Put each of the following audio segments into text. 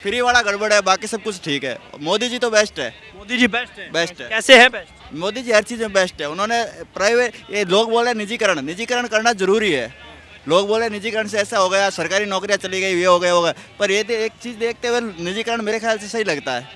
Free वाला गड़बड़ है, बाकी सब कुछ ठीक है। मोदी जी तो बेस्ट है। मोदी जी बेस्ट है। बेस्ट है। कैसे है बेस्ट? मोदी जी हर चीज़ में बेस्ट है। उन्होंने प्राइवेट, ये लोग बोले निजीकरण, निजीकरण करना जरूरी है। लोग बोले निजीकरण से ऐसा हो गया, सरकारी नौकरियां चली गई, ये हो गया होगा, पर ये एक चीज़ देखते हुए निजीकरण मेरे ख्याल से सही लगता है।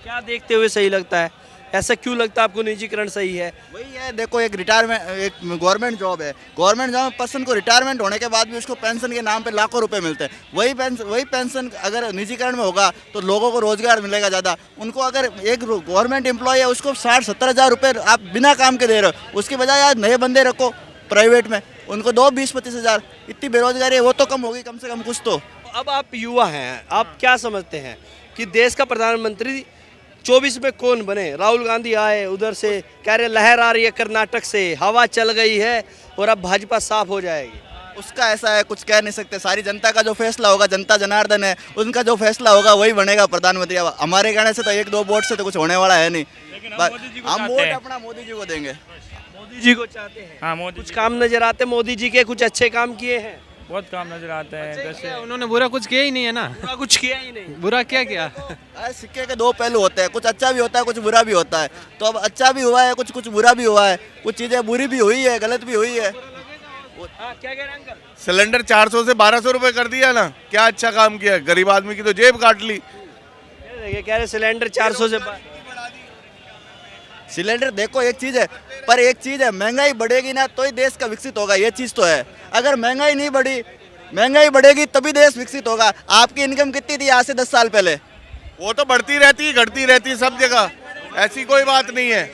क्या देखते हुए सही लगता है? ऐसा क्यों लगता है आपको निजीकरण सही है? वही है, देखो एक रिटायरमेंट, एक गवर्नमेंट जॉब है, गवर्नमेंट जॉब में पर्सन को रिटायरमेंट होने के बाद भी उसको पेंशन के नाम पे लाखों रुपए मिलते हैं। वही पेंशन अगर निजीकरण में होगा तो लोगों को रोजगार मिलेगा ज़्यादा। उनको अगर एक गवर्नमेंट एम्प्लॉय है उसको 60-70 हज़ार रुपये आप बिना काम के दे रहे हो, उसकी बजाय आज नए बंदे रखो प्राइवेट में, उनको दो 20-25 हज़ार। इतनी बेरोजगारी है, वो तो कम होगी कम से कम कुछ तो। अब आप युवा हैं, आप क्या समझते हैं कि देश का प्रधानमंत्री 24 में कौन बने? राहुल गांधी आए उधर से, कह रहे लहर आ रही है कर्नाटक से, हवा चल गई है और अब भाजपा साफ हो जाएगी। उसका ऐसा है, कुछ कह नहीं सकते। सारी जनता का जो फैसला होगा, जनता जनार्दन है, उनका जो फैसला होगा वही बनेगा प्रधानमंत्री। अब हमारे कहने से तो 1-2 वोट से तो कुछ होने वाला है नहीं। हम वोट अपना मोदी जी को देंगे। मोदी जी को चाहते हैं। हाँ, मोदी कुछ काम नजर आते मोदी जी के? कुछ अच्छे काम किए हैं? बहुत काम नजर आता है। जैसे उन्होंने बुरा कुछ किया ही नहीं है ना। बुरा कुछ किया ही नहीं। बुरा क्या किया? सिक्के के दो पहलू होते हैं, कुछ अच्छा भी होता है, कुछ बुरा भी होता है। तो अब अच्छा भी हुआ है, कुछ बुरा भी हुआ है, कुछ चीजें बुरी भी हुई है, गलत भी हुई है। हाँ, क्या कह रहे हैं अंकल? सिलेंडर 400 से 1200 रुपए कर दिया ना, क्या अच्छा काम किया। गरीब आदमी की तो जेब काट ली। देखिए कह रहे सिलेंडर 400 से सिलेंडर देखो एक चीज है, पर एक चीज है, महंगाई बढ़ेगी ना तो ही देश का विकसित होगा, ये चीज तो है। अगर महंगाई नहीं बढ़ी, महंगाई बढ़ेगी तभी देश विकसित होगा। आपकी इनकम कितनी थी आज से 10 साल पहले? वो तो बढ़ती रहती, घटती रहती सब जगह, ऐसी कोई बात नहीं है।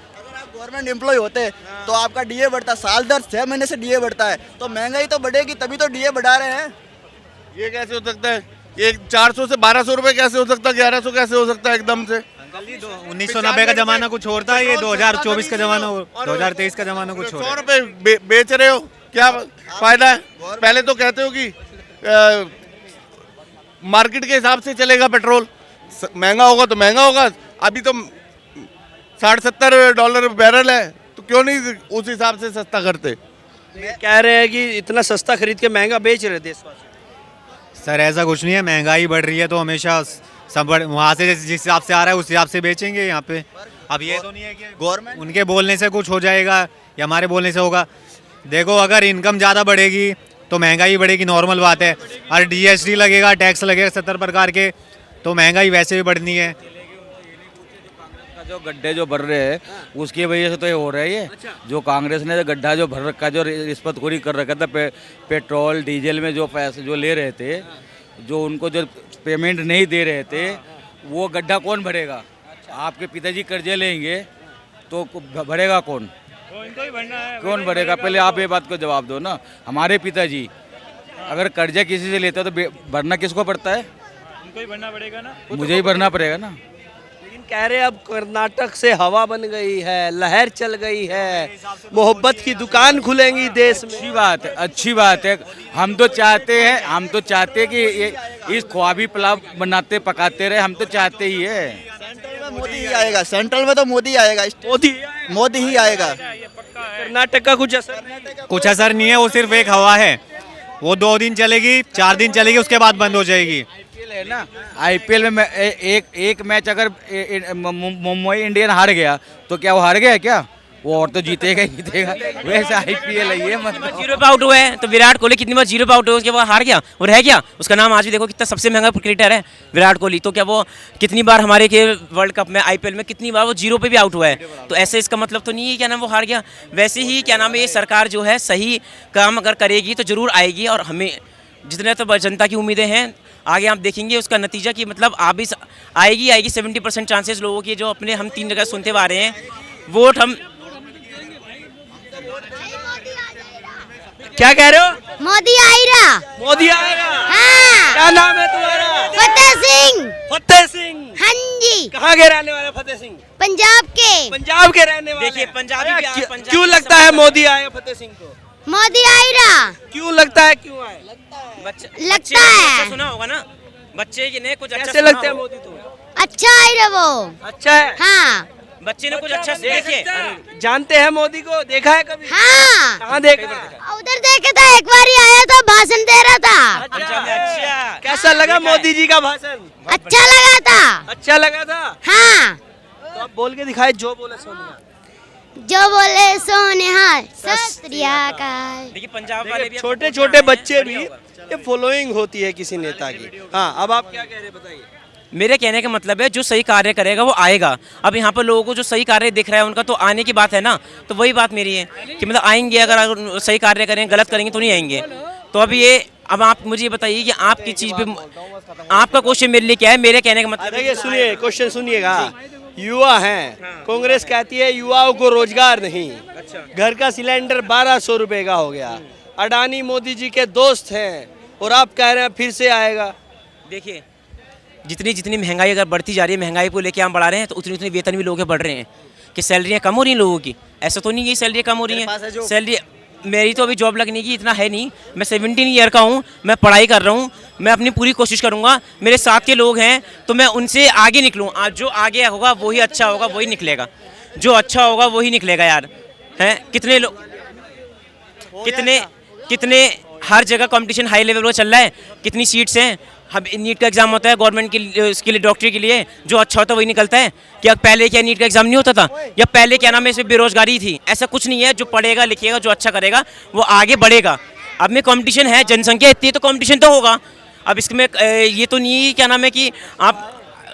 अगर आप गवर्नमेंट एम्प्लॉय होते तो आपका डीए बढ़ता, साल दर 6 महीने से डीए बढ़ता है, तो महंगाई तो बढ़ेगी तभी तो डीए बढ़ा रहे हैं। ये कैसे हो सकता है? ये 400 से 1200 रुपए कैसे हो सकता है? 1100 कैसे हो सकता है एकदम से? 1990 का जमाना कुछ और था, ये 2024 का जमाना, 2023 का जमाना कुछ और 100 रुपए बेच रहे हो, क्या फायदा है? पहले तो कहते हो कि मार्केट के हिसाब से चलेगा पेट्रोल, महंगा होगा तो महंगा होगा। अभी तो $60-70 बैरल है, तो क्यों नहीं उस हिसाब से सस्ता करते? कह रहे हैं कि इतना सस्ता खरीद के महंगा बेच रहे देशवासी। सर ऐसा कुछ नहीं है, महंगाई बढ़ रही है तो हमेशा सब वहाँ से जिस हिसाब से आ रहा है उस हिसाब से बेचेंगे यहाँ पे। अब ये तो नहीं है कि गवर्नमेंट उनके बोलने से कुछ हो जाएगा या हमारे बोलने से होगा। देखो अगर इनकम ज़्यादा बढ़ेगी तो महंगाई बढ़ेगी, नॉर्मल बात है। और जीएसटी लगेगा, टैक्स लगेगा 70 प्रकार के, तो महंगाई वैसे भी बढ़नी है। जो गड्ढे जो भर रहे हैं उसकी वजह से तो ये हो रहा है। ये जो कांग्रेस ने गड्ढा जो भर रखा, जो रिश्वतखोरी कर रखा था, पेट्रोल डीजल में जो पैसे जो ले रहे थे, जो उनको जो पेमेंट नहीं दे रहे थे, वो गड्ढा कौन भरेगा? आपके पिताजी कर्जे लेंगे तो भरेगा कौन? इनको ही भरना है। कौन भरेगा? पहले आप ये बात को जवाब दो ना। हमारे पिताजी अगर कर्जा किसी से लेते हैं तो भरना किसको पड़ता है? उनको ही भरना पड़ेगा ना। मुझे ही भरना पड़ेगा ना। लेकिन कह रहे अब कर्नाटक से हवा बन गई है, लहर चल गई है, मोहब्बत की दुकान खुलेंगी देश में। अच्छी बात है, अच्छी बात है। हम तो चाहते हैं कि ये इस ख्वाबी पुलाव बनाते पकाते रहे, हम तो चाहते ही है। सेंट्रल में मोदी ही आएगा, सेंट्रल में तो मोदी आएगा, मोदी ही आएगा। कर्नाटक का कुछ असर? कुछ असर नहीं है, वो सिर्फ एक हवा है। वो 2 दिन चलेगी, 4 दिन चलेगी, उसके बाद बंद हो जाएगी। आईपीएल है ना, आईपीएल में एक मैच अगर मुंबई इंडियन हार गया तो क्या वो हार गया क्या? वो और तो जीतेगा ही जीतेगा। वैसे आईपीएल है ये, मतलब 0 पे आउट हुए हैं तो विराट कोहली कितनी बार 0 पे आउट हुए, उसके बाद हार गया और रह गया। उसका नाम आज भी देखो कितना सबसे महंगा क्रिकेटर है विराट कोहली। तो क्या वो कितनी बार हमारे के वर्ल्ड कप में, आईपीएल में कितनी बार वो 0 पे भी आउट हुआ है? तो ऐसे इसका मतलब तो नहीं है क्या नाम वो हार गया। वैसे ही क्या नाम है, ये सरकार जो है सही काम अगर करेगी तो जरूर आएगी। और हमें जितने तो जनता की उम्मीदें हैं, आगे आप देखेंगे उसका नतीजा कि मतलब आप भी आएगी 70% चांसेस लोगों की, जो अपने हम 3 जगह सुनते आ रहे हैं वोट हम। क्या कह रहे हो? मोदी आएगा। मोदी आएगा। हाँ। क्या नाम है तुम्हारा? फतेह सिंह। फतेह सिंह। हाँ जी। कहाँ के रहने वाले फतेह सिंह? पंजाब के। पंजाब के रहने वाले। देखिए पंजाबी भी आज पंजाब क्यों लगता है मोदी आए फतेह सिंह को? मोदी आएगा। क्यों लगता है क्यों आए? लगता है। सुना होगा ना बच्चे की ने कुछ अच्छा कैसे लगते हैं मोदी? तो अच्छा आएगा वो। अच्छा है। हाँ। बच्चे ने कुछ अच्छा देखिए, जानते हैं मोदी को, देखा है कभी? हाँ कहाँ देखा है? उधर देखे था, एक बार ही आया था, भाषण दे रहा था। अच्छा कैसा लगा मोदी जी का भाषण? अच्छा लगा था। अच्छा लगा था? हाँ तो आप बोल के दिखाए, जो बोले सोनिया। जो बोले सो निहाल, सत श्री अकाल। देखिए पंजाब वाले भी छोटे छोटे बच्चे भी, ये फॉलोइंग होती है किसी नेता की। हाँ, अब आप क्या कह रहे हैं बताइए। मेरे कहने का मतलब है जो सही कार्य करेगा वो आएगा। अब यहाँ पर लोगों को जो सही कार्य दिख रहा है उनका तो आने की बात है ना, तो वही बात मेरी है कि मतलब आएंगे, अगर सही कार्य करेंगे, गलत करेंगे तो नहीं आएंगे। तो अब आप मुझे ये बताइए कि आपकी चीज़ पे आपका क्वेश्चन मेरे लिए क्या है। मेरे कहने का मतलब देखिए सुनिए, क्वेश्चन सुनिएगा। युवा हैं, कांग्रेस कहती है युवाओं को रोजगार नहीं, घर का सिलेंडर 1200 रुपए का हो गया। अडानी मोदी जी के दोस्त हैं और आप कह रहे हैं फिर से आएगा। देखिए जितनी जितनी महंगाई अगर बढ़ती जा रही है, महंगाई को लेके हम बढ़ा रहे हैं, तो उतनी उतनी वेतन भी लोगों के बढ़ रहे हैं। कि सैलरियाँ कम हो रही हैं लोगों की? ऐसा तो नहीं कि सैलरी कम हो रही हैं। सैलरी मेरी तो अभी जॉब लगने की इतना है नहीं। मैं 17 ईयर का हूँ, मैं पढ़ाई कर रहा हूँ, मैं अपनी पूरी कोशिश करूँगा। मेरे साथ के लोग हैं तो मैं उनसे आगे निकलूँ। आज जो आगे होगा वही अच्छा होगा, वही निकलेगा। जो अच्छा होगा वही निकलेगा यार। हैं कितने लोग, कितने हर जगह कंपटीशन हाई लेवल पर चल रहा है। कितनी सीट्स हैं। अब नीट का एग्जाम होता है गवर्नमेंट के उसके लिए, डॉक्टरी के लिए, जो अच्छा होता है वही निकलता है। क्या पहले क्या नीट का एग्जाम नहीं होता था? या पहले क्या नाम है इसमें बेरोजगारी थी? ऐसा कुछ नहीं है। जो पढ़ेगा लिखेगा, जो अच्छा करेगा वो आगे बढ़ेगा। अब में कंपटीशन है, जनसंख्या इतनी है तो कंपटीशन तो होगा। अब इसमें ये तो नहीं क्या नाम है कि आप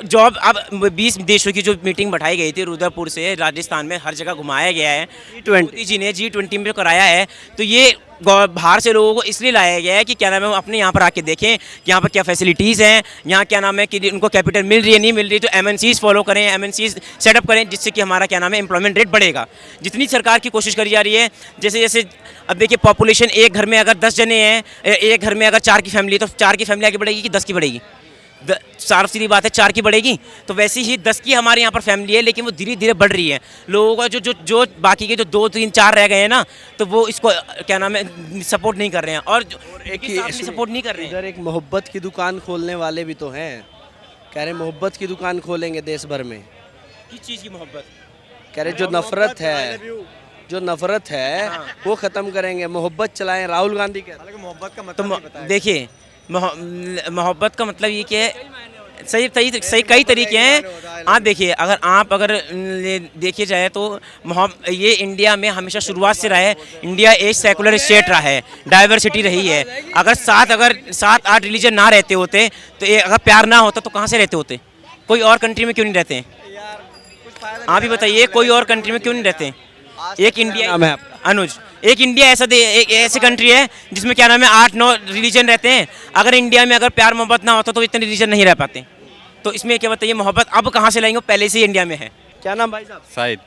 जॉब, अब 20 देशों की जो मीटिंग बैठाई गई थी रुद्रपुर से राजस्थान में, हर जगह घुमाया गया है। मोदी जी ने G20 में कराया है, तो ये बाहर से लोगों को इसलिए लाया गया है कि क्या नाम है वो अपने यहाँ पर आके देखें कि यहाँ पर क्या फैसिलिटीज़ हैं, यहाँ क्या नाम है कि उनको कैपिटल मिल रही है नहीं मिल रही। तो MNCs फॉलो करें, MNCs सेटअप करें, जिससे कि हमारा क्या नाम है एम्प्लॉयमेंट रेट बढ़ेगा। जितनी सरकार की कोशिश करी जा रही है, जैसे जैसे अब देखिए पॉपुलेशन, एक घर में अगर 10 जने हैं, एक घर में अगर 4 की फैमिली, तो 4 की फैमिली आगे बढ़ेगी कि 10 की बढ़ेगी? साफ सीधी बात है 4 की बढ़ेगी। तो वैसे ही 10 की हमारे यहाँ पर फैमिली है, लेकिन वो धीरे धीरे बढ़ रही है। लोगों का जो बाकी के जो 2 3 4 रह गए हैं ना, तो वो इसको क्या नाम है सपोर्ट नहीं कर रहे हैं, और एक ही सपोर्ट नहीं कर रहे हैं। इधर एक मोहब्बत की दुकान खोलने वाले भी तो हैं, कह रहे मोहब्बत की दुकान खोलेंगे देश भर में। किस चीज़ की मोहब्बत? कह रहे जो नफरत है वो खत्म करेंगे, मोहब्बत चलाएं। राहुल गांधी कहते हैं मोहब्बत का तो देखिए मोहब्बत का मतलब ये क्या है, सही कई तरीके हैं। आप देखिए, अगर देखिए जाए तो ये इंडिया में हमेशा शुरुआत से रहा है। इंडिया एक सेकुलर स्टेट रहा है, डाइवर्सिटी रही है। अगर 7-8 रिलीजन ना रहते होते, तो अगर प्यार ना होता तो कहाँ से रहते होते? कोई और कंट्री में क्यों नहीं रहते? आप ही बताइए, कोई और कंट्री में क्यों नहीं रहते? एक इंडिया, नाम है आपका? अनुज। एक इंडिया एक ऐसी कंट्री है जिसमें क्या नाम है 8-9 रिलीजन रहते हैं। अगर इंडिया में अगर प्यार मोहब्बत ना होता तो इतने रिलीजन नहीं रह पाते। तो इसमें क्या बताइए, मोहब्बत अब कहाँ से लाएंगे? पहले से ही इंडिया में है। क्या नाम भाई साहब? शाहिद।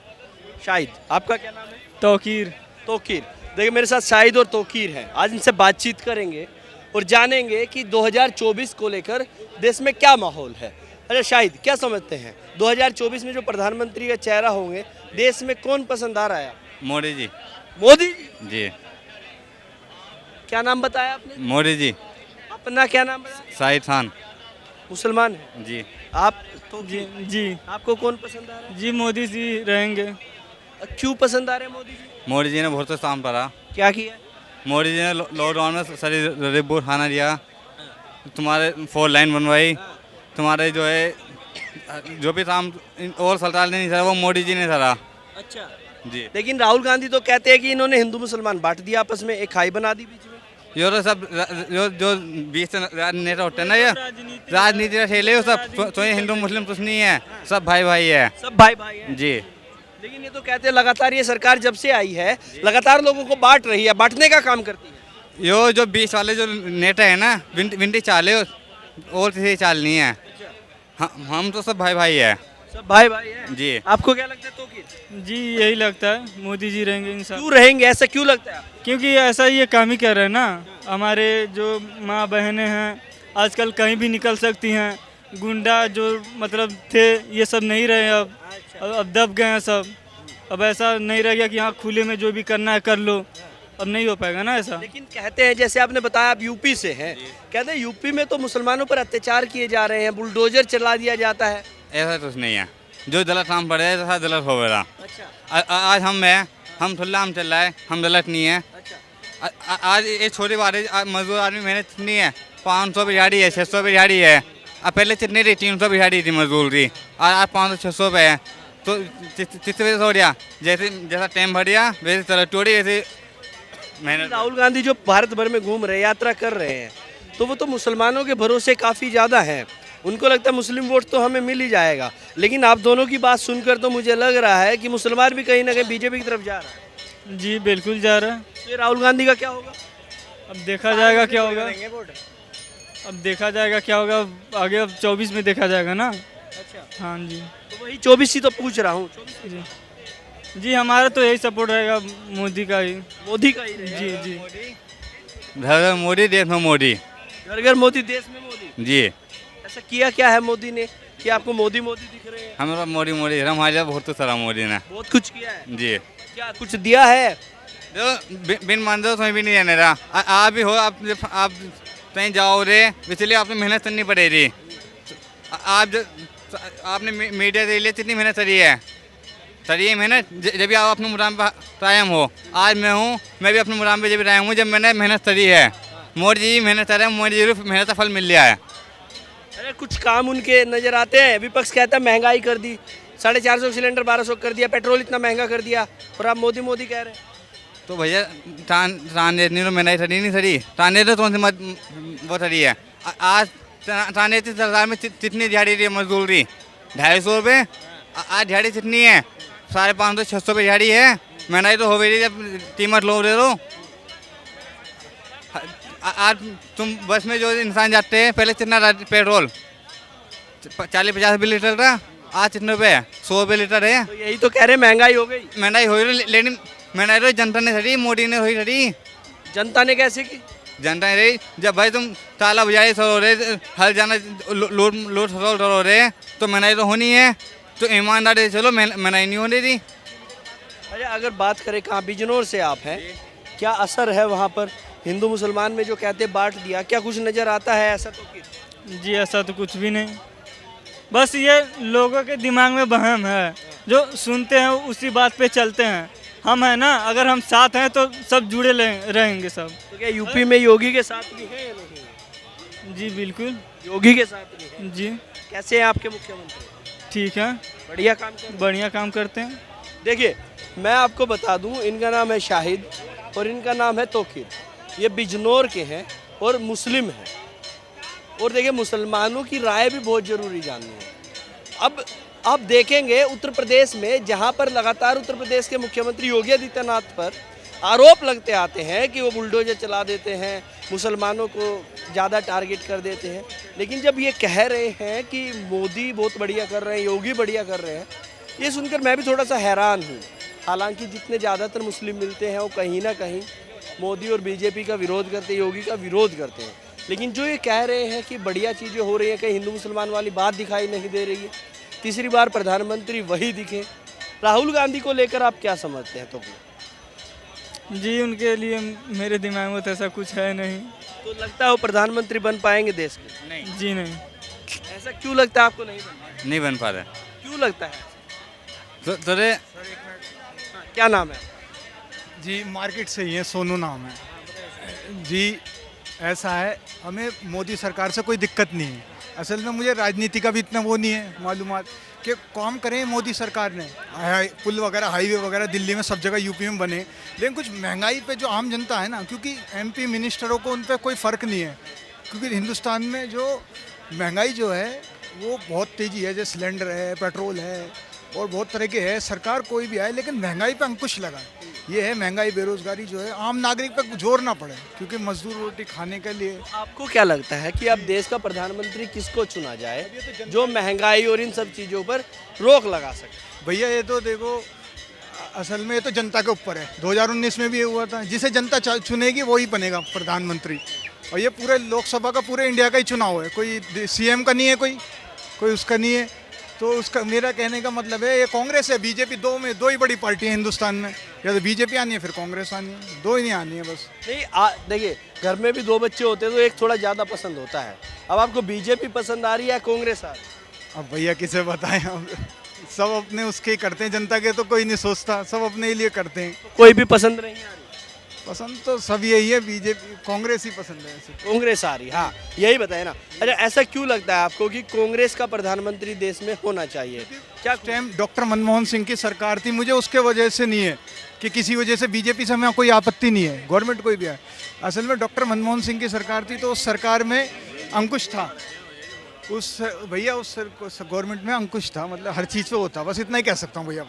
शाहिद, आपका क्या नाम है? तौकीर। तोकीर। देखिए मेरे साथ शाहिद और तोकीर हैं। आज इनसे बातचीत करेंगे और जानेंगे कि 2024 को लेकर देश में क्या माहौल है। अच्छा शाहिद, क्या समझते हैं 2024 में जो प्रधानमंत्री का चेहरा होंगे, देश में कौन पसंद आ रहा है? मोदी जी। मोदी जी। क्या नाम बताया आपने? मोदी जी। अपना क्या नाम बताया? शाहिद खान। मुसलमान है जी। आप? तो जी आपको कौन पसंद आ रहा है? जी मोदी जी रहेंगे। क्यों पसंद आ रहे हैं मोदी जी? मोदी जी ने बहुत सा काम करा। क्या किया? मोदी जी ने लॉकडाउन में सारी रिपोर्ट खाना दिया, तुम्हारे 4 लाइन बनवाई, तुम्हारे जो है जो भी काम और सरकार ने नहीं करा वो मोदी जी ने करा। अच्छा जी। लेकिन राहुल गांधी तो कहते हैं कि इन्होंने हिंदू मुसलमान बांट दिया आपस में, एक खाई बना दी बीच में। ये तो सब जो बीच नेता होते हैं ना, ये राजनीति का खेले हो सब। तो ये हिंदू मुस्लिम कुछ नहीं है, सब भाई भाई है। सब भाई भाई हैं। जी। लेकिन ये तो कहते हैं लगातार ये सरकार जब से आई है लगातार लोगों को बांट रही है, बांटने का काम करती है। यो जो बीच वाले जो नेता है ना, विंटी चाले और किसी चाल नहीं है। हम तो सब भाई भाई है। सब भाई भाई हैं। जी। आपको क्या लगता है तोकीर? जी यही लगता है, मोदी जी रहेंगे इंसान। क्यों रहेंगे, ऐसा क्यों लगता है आपको? क्योंकि ऐसा ये काम ही कर रहे हैं ना। हमारे जो माँ बहनें हैं आजकल कहीं भी निकल सकती हैं। गुंडा जो मतलब थे ये सब नहीं रहे, अब दब गए हैं सब। अब ऐसा नहीं रह गया कि हाँ खुले में जो भी करना है कर लो, अब नहीं हो पाएगा ना ऐसा। लेकिन कहते हैं, जैसे आपने बताया आप यूपी से हैं, कहते हैं यूपी में तो मुसलमानों पर अत्याचार किए जा रहे हैं, बुलडोजर चला दिया जाता है। ऐसा कुछ नहीं है। जो गलत काम पड़े है गलत हो गया। अच्छा आज हम थोड़ा हम चल रहा है, हम गलत नहीं है। अच्छा आज ये छोटी बात है, मजदूर आदमी मेहनत कितनी है, 500 पे दिहाड़ी है, 600 पे दिहाड़ी है। अब पहले कितनी थी, 300 पे दिहाड़ी थी मजदूर की, आज 500-600 पे है। तो किस वजह से हो गया, जैसा टाइम बढ़िया वैसे तरक्की हो रही, वैसे मेहनत। राहुल गांधी जो भारत भर में घूम रहे हैं, यात्रा कर रहे हैं, तो वो तो मुसलमानों के भरोसे काफ़ी ज़्यादा है। उनको लगता है मुस्लिम वोट तो हमें मिल ही जाएगा। लेकिन आप दोनों की बात सुनकर तो मुझे लग रहा है कि मुसलमान भी कहीं ना कहीं बीजेपी की तरफ जा रहा है। जी बिल्कुल जा रहा है। तो ये राहुल गांधी का क्या होगा? अब देखा जाएगा क्या होगा, अब देखा जाएगा क्या होगा आगे, अब 24 में देखा जाएगा ना। अच्छा हाँ जी तो वही 24 ही तो पूछ रहा हूँ। जी जी, हमारा तो यही सपोर्ट रहेगा, मोदी का ही। मोदी का ही रहेगा। जी जी घर घर मोदी, देश में मोदी। घर घर मोदी, देश में मोदी। जी ऐसा किया क्या है मोदी ने कि आपको मोदी मोदी दिख रहे हैं? हमारा मोदी मोदी, हमारे बहुत सारा मोदी ने। बहुत कुछ किया है। जी क्या कुछ दिया है? जो बिन मान दो तो भी नहीं जाने रहा। आप भी हो, आप कहीं जाओ रे, इसलिए आपने मेहनत करनी पड़ेगी। आपने मीडिया के लिए कितनी मेहनत करी है, मेहनत जब भी आप अपने मुकाम पर कायम हो। आज मैं भी अपने मुकाम पे जब कायम हूँ, जब मैंने मेहनत करी है। मोदी जी मेहनत कर रहे हैं, मोदी जी मेहनत का फल मिल गया है। अरे कुछ काम उनके नजर आते हैं? विपक्ष कहता है महंगाई कर दी, 450 सिलेंडर 1200 कर दिया, पेट्रोल इतना महंगा कर दिया, और आप मोदी मोदी कह रहे हैं। तो भैया ट्रांजेटनी तो मैंने सड़ी नहीं सड़ी, ट्रांजेट कौन सी वो सड़ी है। आज ट्रांजेट सरकार में कितनी दिहाड़ी रही मजदूर की, 250 रुपये। आज दिहाड़ी कितनी है, 550-600 पे दिहाड़ी है। महंगाई तो हो गई, जब कीमत लो दे दो। आज तुम बस में जो इंसान जाते हैं, पहले कितना पेट्रोल 40-50 रुपये लीटर था, आज कितने रुपये है, 100 रुपये लीटर है। तो यही तो कह रहे हैं महंगाई हो गई। महंगाई हो रही, लेकिन महंगाई तो जनता ने सड़ी, मोदी ने हुई सड़ी। जनता ने कैसे की? जनता ने रही, जब भाई तुम ताला बजाए सो रहे, हर जाना लोट हो रहे, तो महंगाई तो होनी है। तो ईमानदारी से चलो, महंगाई नहीं होनी थी। अरे अगर बात करें, कहाँ बिजनौर से आप हैं, क्या असर है वहाँ पर हिंदू मुसलमान में जो कहते बांट दिया, क्या कुछ नज़र आता है ऐसा? तो कि जी ऐसा तो कुछ भी नहीं, बस ये लोगों के दिमाग में वहम है, जो सुनते हैं उसी बात पे चलते हैं। हम हैं ना, अगर हम साथ हैं तो सब जुड़े रहेंगे सब। तो क्या यूपी में योगी के साथ भी है या नहीं? जी बिल्कुल, योगी के साथ भी है। जी कैसे हैं आपके मुख्यमंत्री? ठीक है, बढ़िया काम कर रहे हैं। बढ़िया काम करते हैं। देखिए मैं आपको बता दूं, इनका नाम है शाहिद और इनका नाम है तोकीर। ये बिजनौर के हैं और मुस्लिम हैं। और देखिए मुसलमानों की राय भी बहुत ज़रूरी जाननी है। अब आप देखेंगे उत्तर प्रदेश में, जहां पर लगातार उत्तर प्रदेश के मुख्यमंत्री योगी आदित्यनाथ पर आरोप लगते आते हैं कि वो बुलडोजर चला देते हैं, मुसलमानों को ज़्यादा टारगेट कर देते हैं, लेकिन जब ये कह रहे हैं कि मोदी बहुत बढ़िया कर रहे हैं, योगी बढ़िया कर रहे हैं, ये सुनकर मैं भी थोड़ा सा हैरान हूँ। हालांकि जितने ज़्यादातर मुस्लिम मिलते हैं वो कहीं ना कहीं मोदी और बीजेपी का विरोध करते हैं, योगी का विरोध करते हैं, लेकिन जो ये कह रहे हैं कि बढ़िया चीज़ें हो रही हैं, कहीं हिंदू मुसलमान वाली बात दिखाई नहीं दे रही है। तीसरी बार प्रधानमंत्री वही दिखे। राहुल गांधी को लेकर आप क्या समझते हैं? तो जी उनके लिए मेरे दिमाग में तो ऐसा कुछ है नहीं। तो लगता है वो प्रधानमंत्री बन पाएंगे देश के? नहीं जी नहीं। ऐसा क्यों लगता है आपको नहीं बन पाएंगे? नहीं बन पा रहे। क्यों लगता है? तो क्या नाम है? जी मार्केट से ही है, सोनू नाम है जी। ऐसा है, हमें मोदी सरकार से कोई दिक्कत नहीं है। असल में मुझे राजनीति का भी इतना वो नहीं है मालूमात कि काम करें मोदी सरकार ने, पुल वगैरह हाईवे वगैरह दिल्ली में सब जगह यूपी में बने, लेकिन कुछ महंगाई पे जो आम जनता है ना, क्योंकि एमपी मिनिस्टरों को उन पर कोई फ़र्क नहीं है, क्योंकि हिंदुस्तान में जो महंगाई जो है वो बहुत तेज़ी है। जैसे सिलेंडर है, पेट्रोल है और बहुत तरह के है। सरकार कोई भी आए लेकिन महंगाई पे अंकुश लगाए। ये है महंगाई, बेरोजगारी जो है आम नागरिक पे जोर ना पड़े, क्योंकि मजदूर रोटी खाने के लिए। आपको क्या लगता है कि अब देश का प्रधानमंत्री किसको चुना जाए जो महंगाई और इन सब चीज़ों पर रोक लगा सके? भैया ये तो देखो, असल में ये तो जनता के ऊपर है। 2019 में भी ये हुआ था, जिसे जनता चुनेगी वही बनेगा प्रधानमंत्री। और ये पूरे लोकसभा का, पूरे इंडिया का ही चुनाव है, कोई सीएम का नहीं है, कोई उसका नहीं है। तो उसका मेरा कहने का मतलब है, ये कांग्रेस है बीजेपी, दो ही बड़ी पार्टी है हिंदुस्तान में। या तो बीजेपी आनी है फिर कांग्रेस आनी है, दो ही नहीं आनी है बस। नहीं देखिए, घर में भी 2 बच्चे होते हैं तो एक थोड़ा ज़्यादा पसंद होता है। अब आपको बीजेपी पसंद आ रही है, कांग्रेस आ रही है? अब भैया किसे बताएं, अब सब अपने उसके ही करते हैं, जनता के तो कोई नहीं सोचता, सब अपने लिए करते हैं। कोई भी पसंद नहीं आ रही? पसंद तो सब यही है, बीजेपी कांग्रेस ही पसंद है ऐसे। कांग्रेस आ रही, हाँ यही बताए ना। अच्छा, ऐसा क्यों लगता है आपको कि कांग्रेस का प्रधानमंत्री देश में होना चाहिए? क्या उस टाइम डॉक्टर मनमोहन सिंह की सरकार थी, मुझे उसके वजह से नहीं है कि किसी वजह से बीजेपी से हमें कोई आपत्ति नहीं है, गवर्नमेंट कोई भी है। असल में डॉक्टर मनमोहन सिंह की सरकार थी, तो उस सरकार में अंकुश था, उस भैया उस गवर्नमेंट में अंकुश था, मतलब हर चीज़ पे होता, बस इतना ही कह सकता हूँ भैया बस।